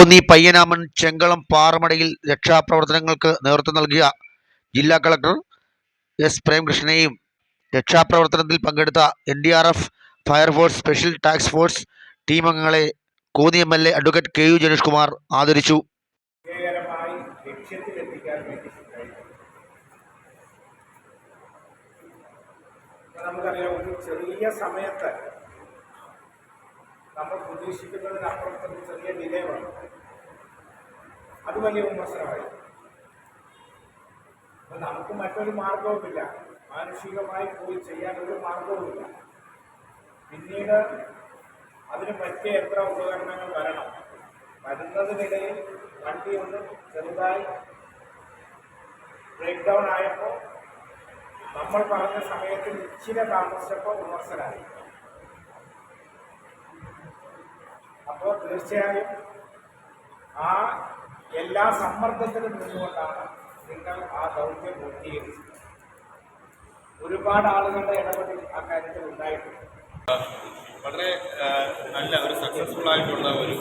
കോന്നി പയ്യനാമൺ ചെങ്കളം പാറമടയിൽ രക്ഷാപ്രവർത്തനങ്ങൾക്ക് നേതൃത്വം നൽകിയ ജില്ലാ കളക്ടർ എസ് പ്രേംകൃഷ്ണനെയും രക്ഷാപ്രവർത്തനത്തിൽ പങ്കെടുത്ത NDRF fire force special task force team അംഗങ്ങളെ Konni MLA advocate KU Janeesh Kumar ആദരിച്ചു. നമുക്കറിയാം, ഒരു ചെറിയ സമയത്ത് നമ്മൾ പ്രതീക്ഷിക്കുന്നതിനപ്പുറത്ത് ചെറിയ ഡിലേ വന്നു. അത് വലിയ വിമർശനമായി. അപ്പം നമുക്ക് മറ്റൊരു മാർഗവുമില്ല, മാനുഷികമായി പോയി ചെയ്യാൻ ഒരു മാർഗവുമില്ല. പിന്നീട് അതിന് പറ്റിയ എത്ര ഉപകരണങ്ങൾ വരണം, വരുന്നതിനിടയിൽ വണ്ടി ഒന്ന് ചെറുതായി ബ്രേക്ക് ഡൗൺ ആയപ്പോൾ നമ്മൾ പറഞ്ഞ സമയത്ത് ഇച്ചിരി താമസിച്ചപ്പോൾ വിമർശനമായി. അപ്പോൾ തീർച്ചയായും ആ എല്ലാ സമ്മർദ്ദത്തിലും നിന്നുകൊണ്ടാണ് നിങ്ങൾ ആ ദൗത്യം പൂർത്തീകരിച്ചത്. ഒരുപാട് ആളുകളുടെ ഇടപെടൽ ആ കാര്യത്തിൽ ഉണ്ടായിട്ടുണ്ട്. വളരെ നല്ല ഒരു സക്സസ്ഫുൾ ആയിട്ടുള്ള ഒരു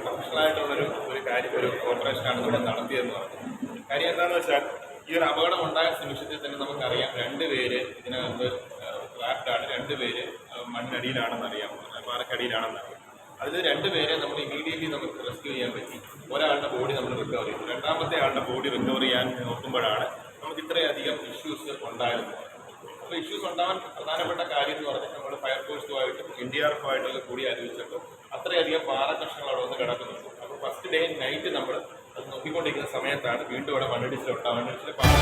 പ്രൊഫഷണൽ ആയിട്ടുള്ള ഒരു കാര്യം, ഒരു ഓപ്പറേഷനാണ് ഇവിടെ നടത്തിയതെന്ന് പറഞ്ഞു. കാര്യം എന്താണെന്ന് വെച്ചാൽ, ഈ ഒരു അപകടം ഉണ്ടായ നിമിഷത്തിൽ തന്നെ നമുക്കറിയാം, 2 പേര് ഇതിനകത്ത് ട്രാപ്ഡാണ്, 2 പേര് മണ്ണടിയിലാണെന്നറിയാം, പാറക്കടിയിലാണെന്നറിയാം. അതിൽ 2 പേരെ നമ്മൾ ഇമീഡിയറ്റ്ലി നമുക്ക് റെസ്ക്യൂ ചെയ്യാൻ പറ്റി. ഒരാളുടെ ബോഡി നമ്മൾ റിക്കവർ ചെയ്തു. രണ്ടാമത്തെ ആളുടെ ബോഡി റിക്കവർ ചെയ്യാൻ നോക്കുമ്പോഴാണ് നമുക്ക് ഇത്രയധികം ഇഷ്യൂസ് ഉണ്ടായത്. അപ്പോൾ ഇഷ്യൂസ് ഉണ്ടാവാൻ പ്രധാനപ്പെട്ട കാര്യം എന്ന് പറഞ്ഞാൽ, നമ്മൾ ഫയർഫോഴ്സുമായിട്ടും NDRF ആയിട്ടുള്ള കൂടി ആലോചിച്ചപ്പോൾ അത്രയധികം പാറ കഷ്ണങ്ങൾ അവിടെ വന്ന് കിടക്കുന്നുണ്ട്. അപ്പോൾ ഫസ്റ്റ് ഡേ നൈറ്റ് നമ്മൾ അത് നോക്കിക്കൊണ്ടിരിക്കുന്ന സമയത്താണ് വീണ്ടും ഇവിടെ മണ്ണിടിച്ചിലുണ്ടാകും. മണ്ണിടിച്ചിൽ പാറ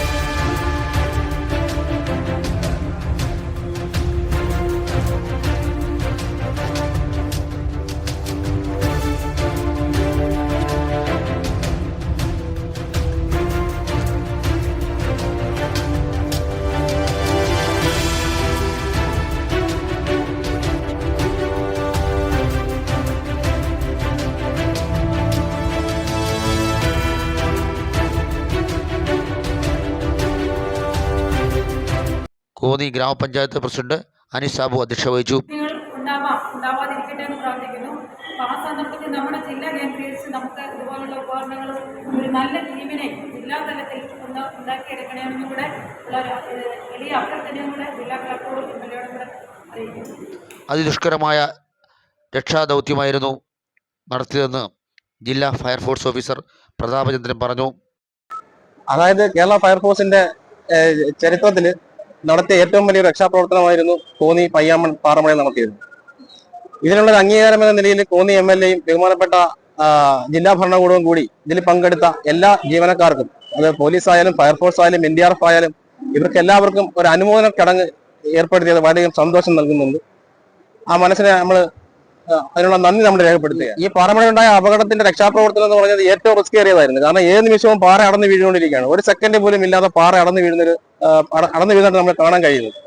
കോന്നി ഗ്രാമപഞ്ചായത്ത് പ്രസിഡന്റ് അനീസ് സാബു അധ്യക്ഷത വഹിച്ചു. ഉണ്ടാവാതിരിക്കട്ടെ എന്ന് പ്രാർത്ഥിക്കുന്നു. അപ്പോൾ ആ സന്ദർഭത്തിൽ നമ്മുടെ ജില്ല കേന്ദ്രീകരിച്ച് നമുക്ക് ഇതുപോലുള്ള ഉപകരണങ്ങളും ഒരു നല്ല ടീമിനെ ജില്ലാ തലത്തിൽ ഒന്ന് ഉണ്ടാക്കിയെടുക്കണമെന്നും കൂടെ ഉള്ള വലിയ അഭ്യർത്ഥനയും കൂടെ ജില്ലാ കളക്ടറോടും MLAയോടും കൂടെ അറിയിക്കുന്നു. അതിദുഷ്കരമായ രക്ഷാദൗത്യമായിരുന്നു നടത്തിയതെന്ന് ജില്ലാ ഫയർഫോഴ്സ് ഓഫീസർ പ്രതാപചന്ദ്രൻ പറഞ്ഞു. അതായത് കേരള ഫയർഫോഴ്സിന്റെ ചരിത്രത്തിൽ നടത്തിയ ഏറ്റവും വലിയ രക്ഷാപ്രവർത്തനമായിരുന്നു കോന്നി പയ്യാമൺ പാറമടയിൽ നടത്തിയത്. ഇതിനുള്ളൊരു അംഗീകാരം എന്ന നിലയിൽ കോന്നി MLAയും ബഹുമാനപ്പെട്ട ജില്ലാ ഭരണകൂടവും കൂടി ഇതിൽ പങ്കെടുത്ത എല്ലാ ജീവനക്കാർക്കും, അത് പോലീസ് ആയാലും ഫയർഫോഴ്സ് ആയാലും NDRF ആയാലും, ഇവർക്ക് എല്ലാവർക്കും ഒരു അനുമോദന ചടങ്ങ് ഏർപ്പെടുത്തിയത് വളരെ സന്തോഷം നൽകുന്നുണ്ട്. ആ മനസ്സിനെ നമ്മൾ അതിനുള്ള നന്ദി നമ്മൾ രേഖപ്പെടുത്തുക. ഈ പാറമടയുണ്ടായ അപകടത്തിന്റെ രക്ഷാപ്രവർത്തനം എന്ന് പറഞ്ഞത് ഏറ്റവും റിസ്ക് ഏറിയതായിരുന്നു. കാരണം ഏത് നിമിഷവും പാറ അടന്നു വീഴുകൊണ്ടിരിക്കുകയാണ്. ഒരു സെക്കൻഡ് പോലും ഇല്ലാതെ പാറ അടന്നു വീഴുന്നതായിട്ട് നമ്മൾ കാണാൻ കഴിയുന്നത്.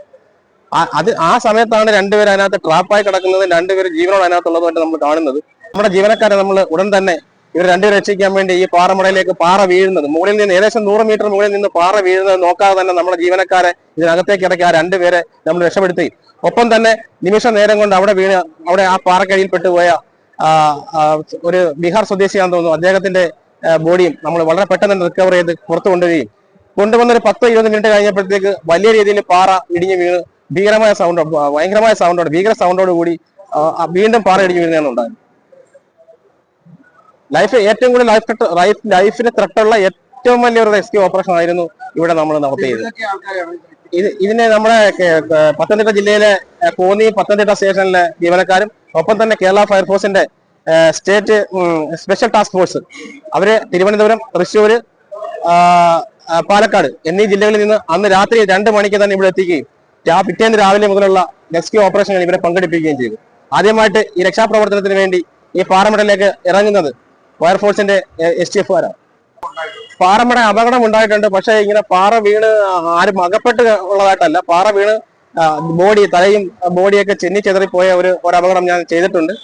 ആ സമയത്താണ് 2 പേര് അതിനകത്ത് ട്രാപ്പായി കിടക്കുന്നത്, 2 പേര് ജീവനോട് അതിനകത്തുള്ളതുമായിട്ട് നമ്മൾ കാണുന്നത്. നമ്മുടെ ജീവനക്കാരെ നമ്മൾ ഉടൻ തന്നെ ഇവർ 2 പേരെ രക്ഷിക്കാൻ വേണ്ടി ഈ പാറമടയിലേക്ക് പാറ വീഴുന്നത്, മുകളിൽ നിന്ന് ഏകദേശം 100 മീറ്റർ മുകളിൽ നിന്ന് പാറ വീഴുന്നത് നോക്കാതെ തന്നെ നമ്മുടെ ജീവനക്കാരെ ഇതിനകത്തേക്ക് ഇറക്കി ആ 2 പേരെ നമ്മൾ രക്ഷപ്പെടുത്തി. ഒപ്പം തന്നെ നിമിഷ നേരം കൊണ്ട് അവിടെ ആ പാറക്കടിയിൽ പെട്ടുപോയ ഒരു ബീഹാർ സ്വദേശിയാണെന്ന് തോന്നുന്നു, അദ്ദേഹത്തിന്റെ ബോഡിയും നമ്മൾ വളരെ പെട്ടെന്ന് തന്നെ റിക്കവർ ചെയ്ത് പുറത്തു കൊണ്ടുവരികയും, കൊണ്ടുവന്നൊരു 10-20 മിനിറ്റ് കഴിഞ്ഞപ്പോഴത്തേക്ക് വലിയ രീതിയിൽ പാറ ഇടിഞ്ഞ് വീണ് ഭയങ്കരമായ സൗണ്ടോട് കൂടി വീണ്ടും പാറ ഇടിഞ്ഞ് വീഴുന്നതാണ് ഉണ്ടായത്. ഏറ്റവും കൂടുതൽ ലൈഫിന് ത്രട്ടുള്ള ഏറ്റവും വലിയൊരു റെസ്ക്യൂ ഓപ്പറേഷൻ ആയിരുന്നു ഇവിടെ നമ്മൾ നടത്തിയത്. ഇതിനെ നമ്മുടെ പത്തനംതിട്ട ജില്ലയിലെ കോന്നി പത്തനംതിട്ട സ്റ്റേഷനിലെ ജീവനക്കാരും, ഒപ്പം തന്നെ കേരള ഫയർഫോഴ്സിന്റെ സ്റ്റേറ്റ് സ്പെഷ്യൽ ടാസ്ക് ഫോഴ്സ്, അവര് തിരുവനന്തപുരം, തൃശ്ശൂർ, പാലക്കാട് എന്നീ ജില്ലകളിൽ നിന്ന് അന്ന് രാത്രി 2 മണിക്ക് തന്നെ ഇവിടെ എത്തിക്കുകയും പിറ്റേന്ന് രാവിലെ മുതലുള്ള റെസ്ക്യൂ ഓപ്പറേഷനിൽ ഇവരെ പങ്കെടുപ്പിക്കുകയും ചെയ്തു. ആദ്യമായിട്ട് ഈ രക്ഷാപ്രവർത്തനത്തിന് വേണ്ടി ഈ പാറമടയിലേക്ക് ഇറങ്ങുന്നത് ഫയർഫോഴ്സിന്റെ STF-കാരാണ്. പാറമട അപകടം ഉണ്ടായിട്ടുണ്ട്. പക്ഷേ ഇങ്ങനെ പാറ വീണ് ആരും അകപ്പെട്ട് ഉള്ളതായിട്ടല്ല, പാറ വീണ് തലയും ബോഡിയൊക്കെ ചെന്നിച്ചെതറിപ്പോയ ഒരു അപകടം ഞാൻ ചെയ്തിട്ടുണ്ട്.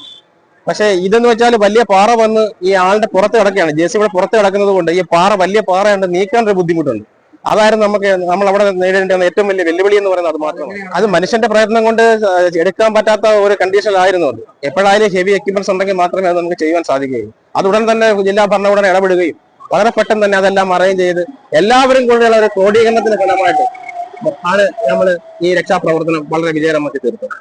പക്ഷേ ഇതെന്ന് വെച്ചാൽ വലിയ പാറ വന്ന് ഈ ആളുടെ പുറത്ത് കിടക്കുകയാണ്, JCB പുറത്ത് കിടക്കുന്നത് കൊണ്ട് ഈ വലിയ പാറയുണ്ട്, നീക്കാൻ ഒരു ബുദ്ധിമുട്ടുണ്ട്. അതായിരുന്നു നമ്മൾ അവിടെ നേരിടേണ്ട ഏറ്റവും വലിയ വെല്ലുവിളി എന്ന് പറയുന്നത്. അത് മാത്രമാണ്. അത് മനുഷ്യന്റെ പ്രയത്നം കൊണ്ട് എടുക്കാൻ പറ്റാത്ത ഒരു കണ്ടീഷനിലായിരുന്നു അത്. എപ്പോഴായാലും ഹെവി എക്യുപ്മെന്റ്സ് ഉണ്ടെങ്കിൽ മാത്രമേ അത് നമുക്ക് ചെയ്യാൻ സാധിക്കുകയുള്ളൂ. അതുടൻ തന്നെ ജില്ലാ ഭരണകൂടം ഇടപെടുകയും വളരെ പെട്ടെന്ന് തന്നെ അതെല്ലാം അറേഞ്ച് ചെയ്ത് എല്ലാവരും കൂടെയുള്ള ഒരു ക്രോഡീകരണത്തിന് ഫലമായിട്ട് ആണ് നമ്മൾ ഈ രക്ഷാപ്രവർത്തനം വളരെ വിജയകരമാക്കി തീർത്തത്.